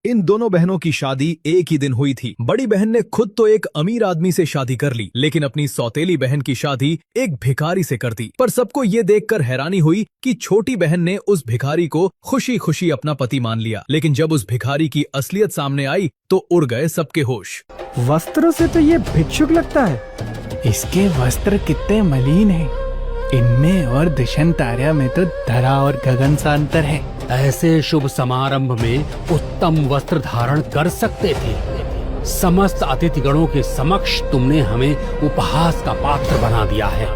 इन दोनों बहनों की शादी एक ही दिन हुई थी। बड़ी बहन ने खुद तो एक अमीर आदमी से शादी कर ली, लेकिन अपनी सौतेली बहन की शादी एक भिखारी से कर दी। पर सबको ये देखकर हैरानी हुई कि छोटी बहन ने उस भिखारी को खुशी खुशी अपना पति मान लिया। लेकिन जब उस भिखारी की असलियत सामने आई तो उड़ गए सबके होश। वस्त्रों से तो ये भिक्षुक लगता है। इसके वस्त्र कितने मलिन हैं। इनमें और दिशंतार्या में तो धरा और गगन सा अंतर है। ऐसे शुभ समारंभ में उत्तम वस्त्र धारण कर सकते थे। समस्त अतिथिगणों के समक्ष तुमने हमें उपहास का पात्र बना दिया है।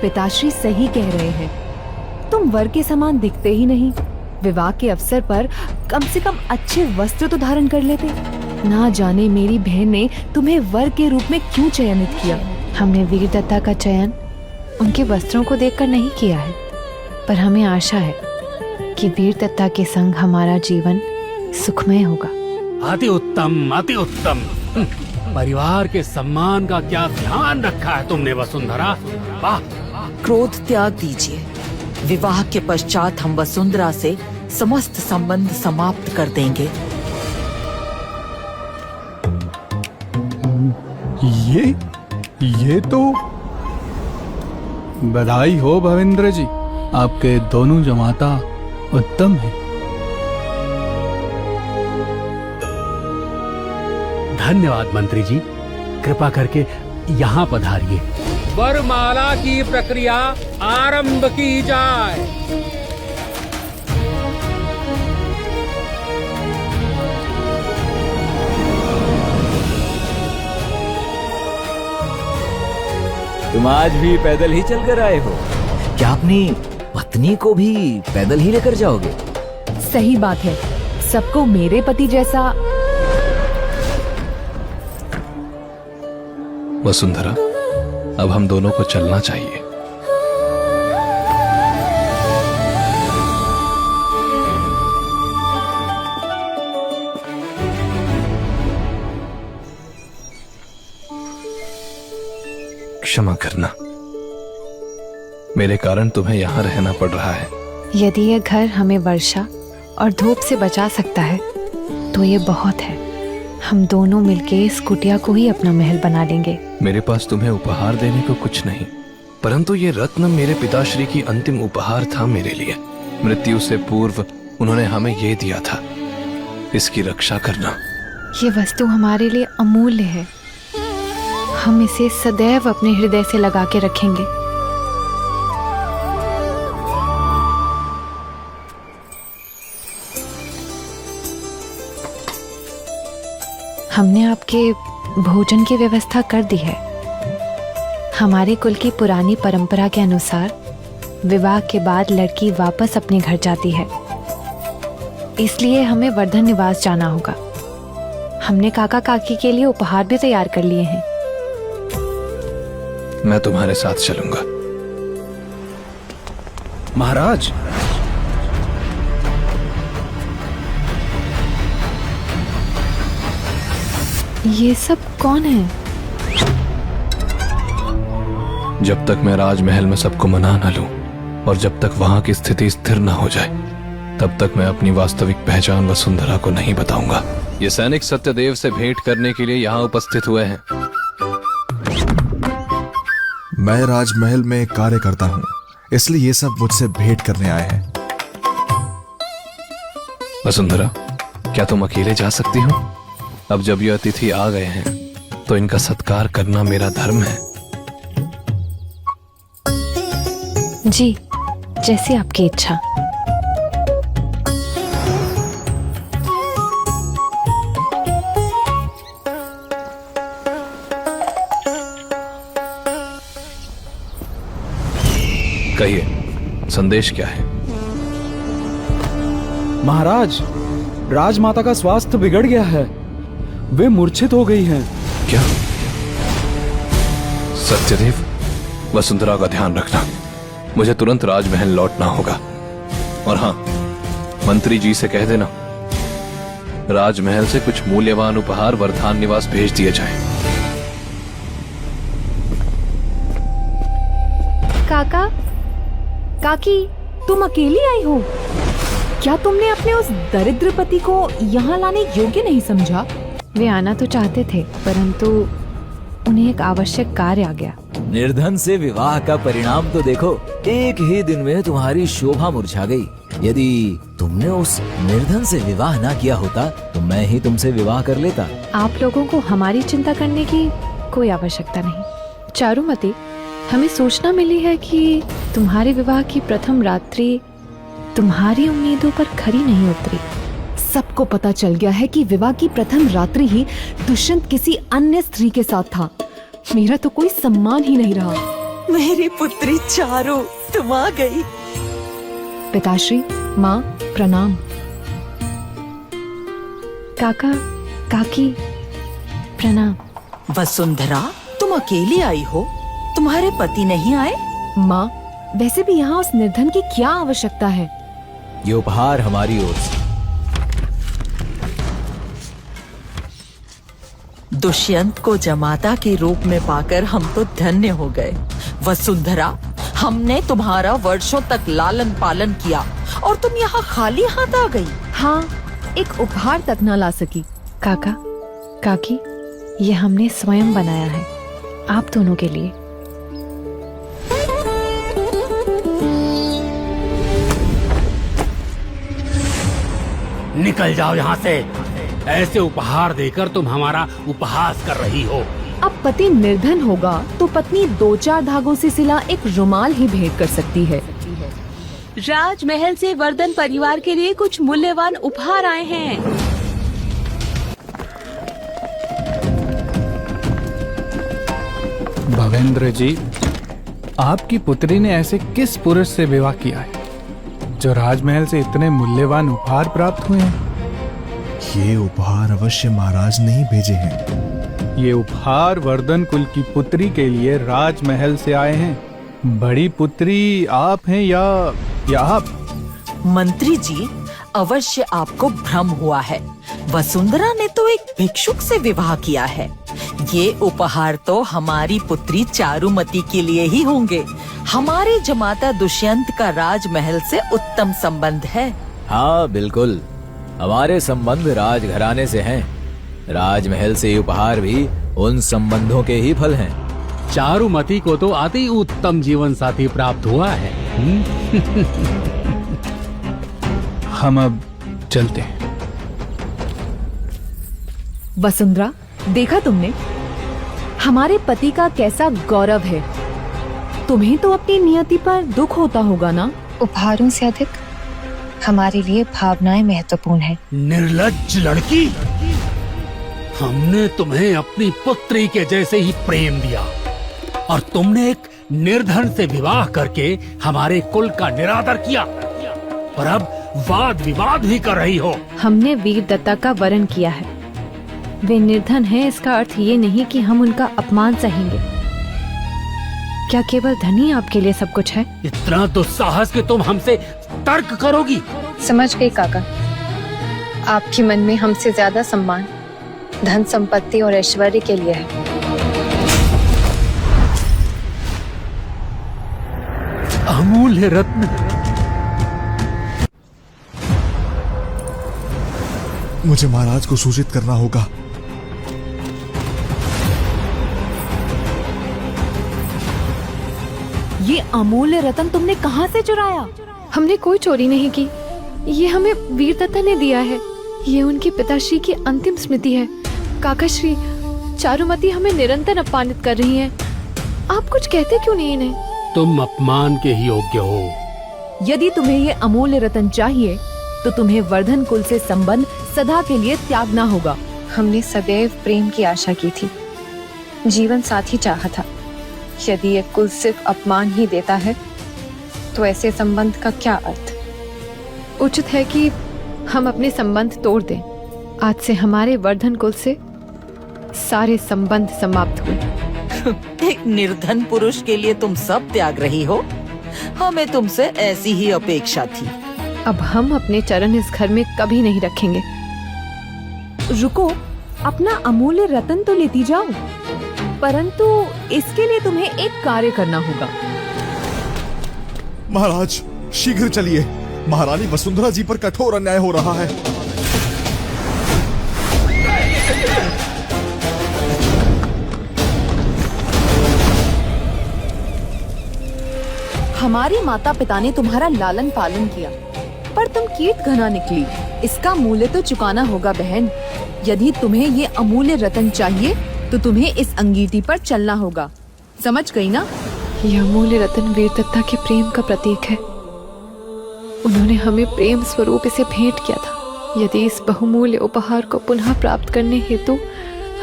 पिताश्री सही कह रहे हैं, तुम वर के समान दिखते ही नहीं। विवाह के अवसर पर कम से कम अच्छे वस्त्र तो धारण कर लेते। ना जाने मेरी बहन ने तुम्हें वर के रूप में क्यों चयनित किया। हमने वीर दत्ता का चयन उनके वस्त्रों को देखकर नहीं किया है, पर हमें आशा है कि वीर दत्ता के संग हमारा जीवन सुखमय होगा। अति उत्तम, अति उत्तम। परिवार के सम्मान का क्या ध्यान रखा है तुमने वसुंधरा। वाह। क्रोध त्याग दीजिए। विवाह के पश्चात हम वसुंधरा से समस्त संबंध समाप्त कर देंगे। ये तो बधाई हो भवेंद्र जी, आपके दोनों जमाता उत्तम है। धन्यवाद मंत्री जी, कृपा करके यहाँ पधारिए। वरमाला की प्रक्रिया आरंभ की जाए। तुम आज भी पैदल ही चलकर आए हो? क्या अपनी पत्नी को भी पैदल ही लेकर जाओगे? सही बात है, सबको मेरे पति जैसा। वसुंधरा, अब हम दोनों को चलना चाहिए। क्षमा करना, मेरे कारण तुम्हें यहाँ रहना पड़ रहा है। यदि यह घर हमें वर्षा और धूप से बचा सकता है तो ये बहुत है। हम दोनों मिलके इस कुटिया को ही अपना महल बना लेंगे। मेरे पास तुम्हें उपहार देने को कुछ नहीं, परंतु ये रत्न मेरे पिताश्री की अंतिम उपहार था मेरे लिए। मृत्यु से पूर्व उन्होंने हमें ये दिया था, इसकी रक्षा करना। ये वस्तु हमारे लिए अमूल्य है। हम इसे सदैव अपने हृदय से लगा के रखेंगे। हमने आपके भोजन की व्यवस्था कर दी है। हमारे कुल की पुरानी परंपरा के अनुसार विवाह के बाद लड़की वापस अपने घर जाती है, इसलिए हमें वर्धन निवास जाना होगा। हमने काका काकी के लिए उपहार भी तैयार कर लिए हैं। मैं तुम्हारे साथ चलूंगा। महाराज, ये सब कौन है? जब तक मैं राजमहल में सबको मना न लूं और जब तक वहां की स्थिति स्थिर न हो जाए, तब तक मैं अपनी वास्तविक पहचान वसुंधरा को नहीं बताऊंगा। ये सैनिक सत्यदेव से भेंट करने के लिए यहाँ उपस्थित हुए हैं। मैं राजमहल में कार्य करता हूँ, इसलिए ये सब मुझसे भेंट करने आए हैं। वसुंधरा, क्या तुम अकेले जा सकती हो? अब जब ये अतिथि आ गए हैं तो इनका सत्कार करना मेरा धर्म है। जी, जैसी आपकी इच्छा। कहिए, संदेश क्या है? महाराज, राजमाता का स्वास्थ्य बिगड़ गया है। वे मूर्छित हो गई हैं। क्या? सत्यदेव, वसुंधरा का ध्यान रखना। मुझे तुरंत राजमहल लौटना होगा। और हाँ, मंत्री जी से कह देना, राजमहल से कुछ मूल्यवान उपहार वर्धान निवास भेज दिए जाएं। काका, काकी, तुम अकेली आई हो? क्या तुमने अपने उस दरिद्र पति को यहाँ लाने योग्य नहीं समझा? वे आना तो चाहते थे, परंतु उन्हें एक आवश्यक कार्य आ गया। निर्धन से विवाह का परिणाम तो देखो, एक ही दिन में तुम्हारी शोभा मुरझा गई। यदि तुमने उस निर्धन से विवाह ना किया होता तो मैं ही तुमसे विवाह कर लेता। आप लोगों को हमारी चिंता करने की कोई आवश्यकता नहीं। चारुमती, हमें सूचना मिली है कि तुम्हारे विवाह की प्रथम रात्रि तुम्हारी उम्मीदों पर खरी नहीं उतरी। सबको पता चल गया है कि विवाह की प्रथम रात्रि ही दुष्यंत किसी अन्य स्त्री के साथ था। मेरा तो कोई सम्मान ही नहीं रहा। मेरी पुत्री चारू, तुम आ गई। पिताश्री, माँ, प्रणाम। काका, काकी, प्रणाम। वसुंधरा, तुम अकेली आई हो? तुम्हारे पति नहीं आए? माँ, वैसे भी यहाँ उस निर्धन की क्या आवश्यकता है? ये उपहार हमारी ओर से। दुष्यंत को जमाता के रूप में पाकर हम तो धन्य हो गए। वसुंधरा, हमने तुम्हारा वर्षों तक लालन पालन किया और तुम यहाँ खाली हाथ आ गई। हाँ, एक उपहार तक न ला सकी। काका, काकी, ये हमने स्वयं बनाया है आप दोनों के लिए। निकल जाओ यहाँ से। ऐसे उपहार देकर तुम हमारा उपहास कर रही हो। अब पति निर्धन होगा तो पत्नी 2-4 धागों से सिला एक रुमाल ही भेंट कर सकती है। राजमहल से वर्धन परिवार के लिए कुछ मूल्यवान उपहार आए हैं। भवेंद्र जी, आपकी पुत्री ने ऐसे किस पुरुष से विवाह किया है जो राजमहल से इतने मूल्यवान उपहार प्राप्त हुए हैं? ये उपहार अवश्य महाराज ने ही भेजे हैं। ये उपहार वर्धन कुल की पुत्री के लिए राजमहल से आए हैं। बड़ी पुत्री आप हैं या आप? मंत्री जी, अवश्य आपको भ्रम हुआ है। वसुंधरा ने तो एक भिक्षुक से विवाह किया है। ये उपहार तो हमारी पुत्री चारुमती के लिए ही होंगे। हमारे जमाता दुष्यंत का राजमहल से उत्तम संबंध है। हाँ बिल्कुल, हमारे संबंध राजघराने से हैं। राजमहल से उपहार भी उन संबंधों के ही फल हैं। चारुमती को तो अति उत्तम जीवन साथी प्राप्त हुआ है। हम अब चलते हैं। वसुंधरा, देखा तुमने हमारे पति का कैसा गौरव है। तुम्हें तो अपनी नियति पर दुख होता होगा ना? उपहारों से अधिक हमारे लिए भावनाएं महत्वपूर्ण है। निर्लज्ज लड़की, हमने तुम्हें अपनी पुत्री के जैसे ही प्रेम दिया और तुमने एक निर्धन से विवाह करके हमारे कुल का निरादर किया, पर अब वाद विवाद भी कर रही हो। हमने वीर दत्ता का वरण किया है। वे निर्धन हैं, इसका अर्थ ये नहीं कि हम उनका अपमान सहेंगे। क्या केवल धन ही आपके लिए सब कुछ है? इतना दुस्साहस कि तुम हमसे तर्क करोगी? समझ गई काका, आपके मन में हमसे ज्यादा सम्मान धन संपत्ति और ऐश्वर्य के लिए है। अमूल्य रत्न, मुझे महाराज को सूचित करना होगा। ये अमूल्य रत्न तुमने कहाँ से चुराया? हमने कोई चोरी नहीं की। ये हमें वीर दत्ता ने दिया है। ये उनके पिताश्री की अंतिम स्मृति है। काकाश्री, चारुमती हमें निरंतर अपमानित कर रही है। आप कुछ कहते क्यों नहीं इन्हें? तुम अपमान के ही योग्य हो। यदि तुम्हें ये अमूल्य रत्न चाहिए तो तुम्हें वर्धन कुल से संबंध सदा के लिए त्यागना होगा। हमने सदैव प्रेम की आशा की थी, जीवन साथी चाहा था। यदि ये कुल सिर्फ अपमान ही देता है तो ऐसे संबंध का क्या अर्थ? उचित है कि हम अपने संबंध तोड़ दें। आज से हमारे वर्धन कुल से सारे संबंध समाप्त हुए। एक निर्धन पुरुष के लिए तुम सब त्याग रही हो? हमें तुमसे ऐसी ही अपेक्षा थी। अब हम अपने चरण इस घर में कभी नहीं रखेंगे। रुको, अपना अमूल्य रत्न तो लेती जाओ, परंतु इसके लिए तुम्हें एक कार्य करना होगा। महाराज शीघ्र चलिए, महारानी वसुंधरा जी पर कठोर अन्याय हो रहा है। हमारे माता पिता ने तुम्हारा लालन पालन किया, पर तुम कीट घना निकली। इसका मूल्य तो चुकाना होगा बहन। यदि तुम्हें ये अमूल्य रतन चाहिए तो तुम्हें इस अंगीठी पर चलना होगा। समझ गई ना? यह अमूल्य रतन वीरदत्ता के प्रेम का प्रतीक है। उन्होंने हमें प्रेम स्वरूप इसे भेंट किया था। यदि इस बहुमूल्य उपहार को पुनः प्राप्त करने हेतु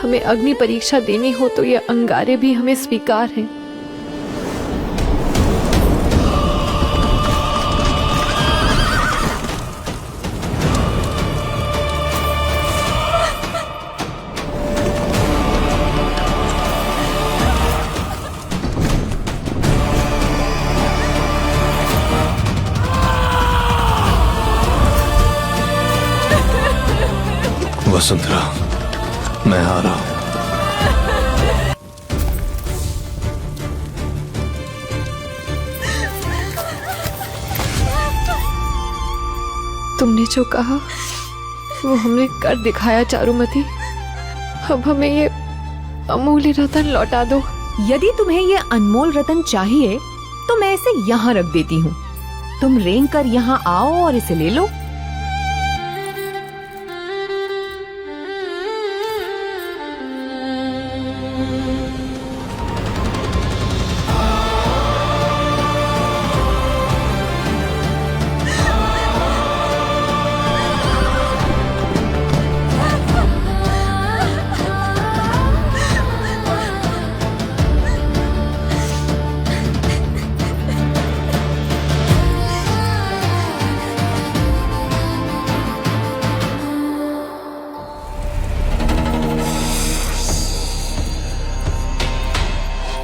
हमें अग्नि परीक्षा देनी हो तो यह अंगारे भी हमें स्वीकार हैं। वसुंधरा, मैं आ रहा हूं। तुमने जो कहा वो हमने कर दिखाया चारुमती। अब हमें ये अमूल्य रतन लौटा दो। यदि तुम्हें ये अनमोल रतन चाहिए तो मैं इसे यहाँ रख देती हूँ। तुम रेंग कर यहाँ आओ और इसे ले लो।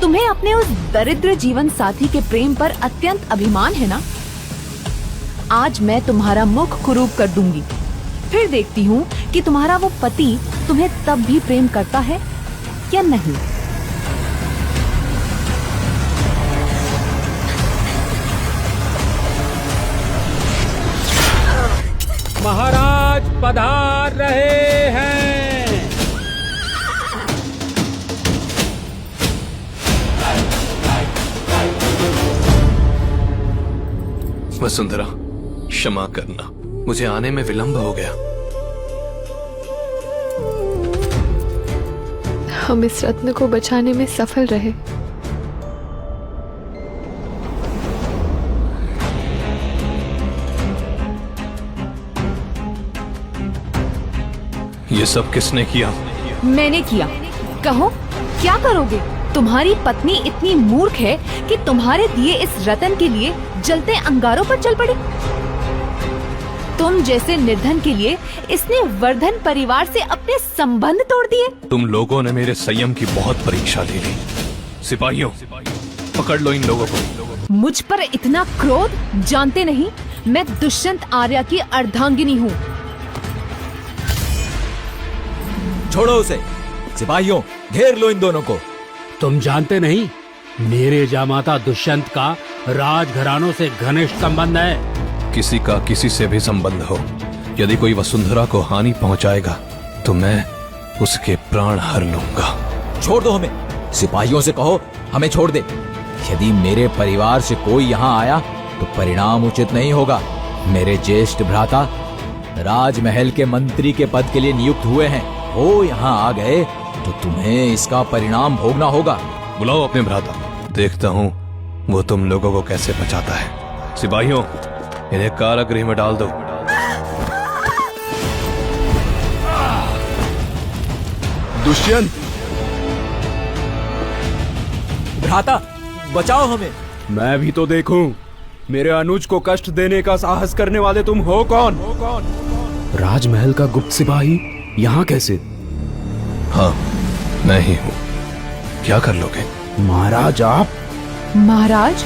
तुम्हें अपने उस दरिद्र जीवन साथी के प्रेम पर अत्यंत अभिमान है ना? आज मैं तुम्हारा मुख कुरूप कर दूंगी। फिर देखती हूँ कि तुम्हारा वो पति तुम्हें तब भी प्रेम करता है या नहीं। महाराज पधार रहे हैं। वसुंधरा, क्षमा करना, मुझे आने में विलंब हो गया। हम इस रत्न को बचाने में सफल रहे। ये सब किसने किया? मैंने किया। कहो क्या करोगे? तुम्हारी पत्नी इतनी मूर्ख है कि तुम्हारे दिए इस रतन के लिए जलते अंगारों पर चल पड़ी। तुम जैसे निर्धन के लिए इसने वर्धन परिवार से अपने संबंध तोड़ दिए। तुम लोगों ने मेरे संयम की बहुत परीक्षा ले ली। सिपाहियों, पकड़ लो इन लोगों को। मुझ पर इतना क्रोध? जानते नहीं मैं दुष्यंत आर्या की अर्धांगिनी हूँ। छोड़ो उसे। सिपाहियों, घेर लो इन दोनों को। तुम जानते नहीं मेरे जामाता दुष्यंत का राजघरानों से घनिष्ठ संबंध है। किसी का किसी से भी संबंध हो, यदि कोई वसुंधरा को हानि पहुंचाएगा तो मैं उसके प्राण हर लूंगा। छोड़ दो हमें। सिपाहियों से कहो हमें छोड़ दे। यदि मेरे परिवार से कोई यहाँ आया तो परिणाम उचित नहीं होगा। मेरे ज्येष्ठ भ्राता राजमहल के मंत्री के पद के लिए नियुक्त हुए हैं। वो यहाँ आ गए तो तुम्हें इसका परिणाम भोगना होगा। बुलाओ अपने भ्राता, देखता हूँ वो तुम लोगों को कैसे बचाता है। सिपाहियों, इन्हें कारागृह में डाल दो। दुष्यंत, भ्राता बचाओ हमें। मैं भी तो देखूं, मेरे अनुज को कष्ट देने का साहस करने वाले तुम हो कौन? राजमहल का गुप्त सिपाही यहाँ कैसे? हाँ, मैं ही हूँ। क्या कर लोगे? महाराज आप? महाराज?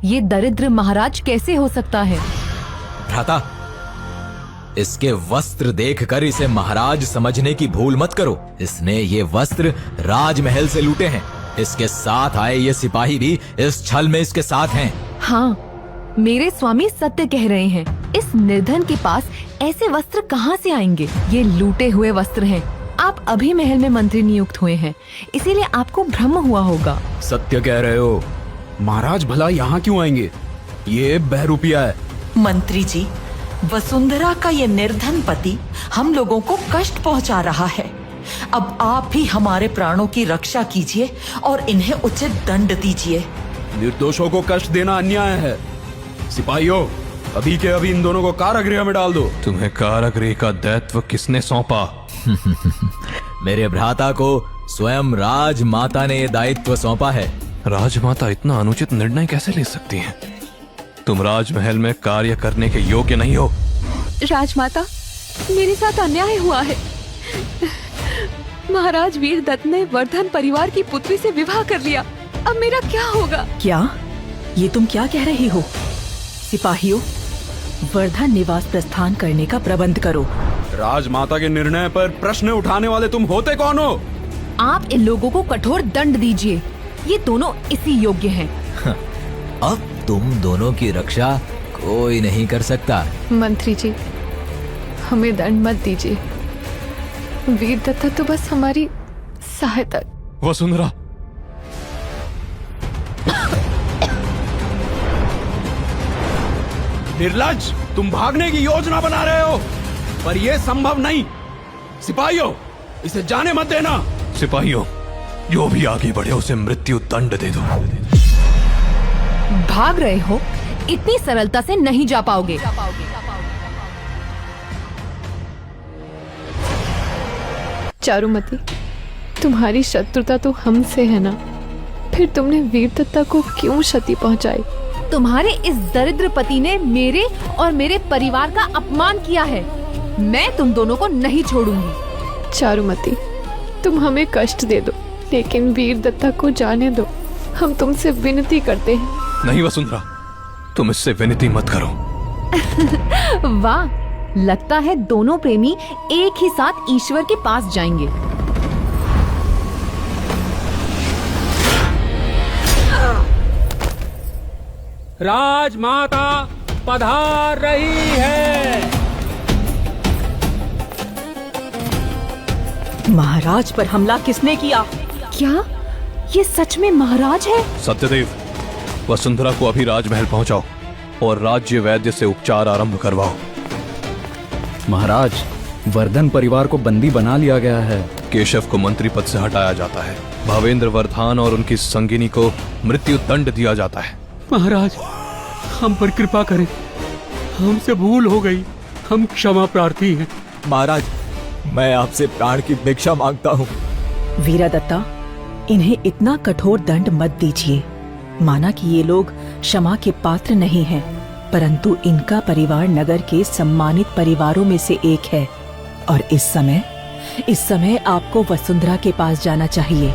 ये दरिद्र महाराज कैसे हो सकता है? भ्राता, इसके वस्त्र देखकर इसे महाराज समझने की भूल मत करो। इसने ये वस्त्र राजमहल से लूटे हैं। इसके साथ आए ये सिपाही भी इस छल में इसके साथ हैं। हाँ, मेरे स्वामी सत्य कह रहे हैं। इस निर्धन के पास ऐसे वस्त्र कहाँ से आएंगे? ये लूटे हुए वस्त्र हैं। आप अभी महल में मंत्री नियुक्त हुए हैं, इसीलिए आपको भ्रम हुआ होगा। सत्य कह रहे हो। महाराज भला यहाँ क्यों आएंगे? ये बहरूपिया है। मंत्री जी, वसुंधरा का ये निर्धन पति हम लोगों को कष्ट पहुंचा रहा है। अब आप ही हमारे प्राणों की रक्षा कीजिए और इन्हें उचित दंड दीजिए। निर्दोषों को कष्ट देना अन्याय है। सिपाहियों, अभी के अभी इन दोनों को कारागृह में डाल दो। तुम्हें कारागृह का दायित्व किसने सौंपा? मेरे भ्राता को स्वयं राजमाता ने ये दायित्व सौंपा है। राजमाता इतना अनुचित निर्णय कैसे ले सकती हैं? तुम राजमहल में कार्य करने के योग्य नहीं हो। राजमाता, मेरे साथ अन्याय हुआ है। महाराज वीरदत्त ने वर्धन परिवार की पुत्री से विवाह कर लिया। अब मेरा क्या होगा? क्या? ये तुम क्या कह रही हो? सिपाहियों, वर्धन निवास प्रस्थान करने का प्रबंध करो। राजमाता के निर्णय पर प्रश्न उठाने वाले तुम होते कौन हो? आप इन लोगों को कठोर दंड दीजिए। ये दोनों इसी योग्य हैं। अब तुम दोनों की रक्षा कोई नहीं कर सकता। मंत्री जी, हमें दंड मत दीजिए। वीरदत्ता तो बस हमारी सहायता। वसुंधरा, निर्लज्ज, तुम भागने की योजना बना रहे हो, पर यह संभव नहीं। सिपाहियों, इसे जाने मत देना। सिपाहियों, जो भी आगे बढ़े उसे मृत्यु दंड दे दो। भाग रहे हो? इतनी सरलता से नहीं जा पाओगे। चारुमती, तुम्हारी शत्रुता तो हमसे है ना, फिर तुमने वीरदत्ता को क्यों क्षति पहुंचाई? तुम्हारे इस दरिद्र पति ने मेरे और मेरे परिवार का अपमान किया है। मैं तुम दोनों को नहीं छोड़ूंगी। चारुमती, तुम हमें कष्ट दे दो, लेकिन वीरदत्ता को जाने दो। हम तुमसे विनती करते हैं। नहीं वसुंधरा, तुम इससे विनती मत करो। वाह, लगता है दोनों प्रेमी एक ही साथ ईश्वर के पास जाएंगे। राजमाता पधार रही है। महाराज पर हमला किसने किया? क्या ये सच में महाराज है? सत्यदेव, वसुंधरा को अभी राजमहल पहुंचाओ और राज्य वैद्य से उपचार आरंभ करवाओ। महाराज, वर्धन परिवार को बंदी बना लिया गया है। केशव को मंत्री पद से हटाया जाता है। भावेंद्र वर्धान और उनकी संगिनी को मृत्यु दंड दिया जाता है। महाराज, हम पर कृपा करें, हमसे भूल हो गई, हम क्षमा प्रार्थी हैं। महाराज, मैं आपसे प्राण की भिक्षा मांगता हूँ। वीरदत्ता, इन्हें इतना कठोर दंड मत दीजिए। माना कि ये लोग क्षमा के पात्र नहीं हैं, परंतु इनका परिवार नगर के सम्मानित परिवारों में से एक है और इस समय आपको वसुंधरा के पास जाना चाहिए।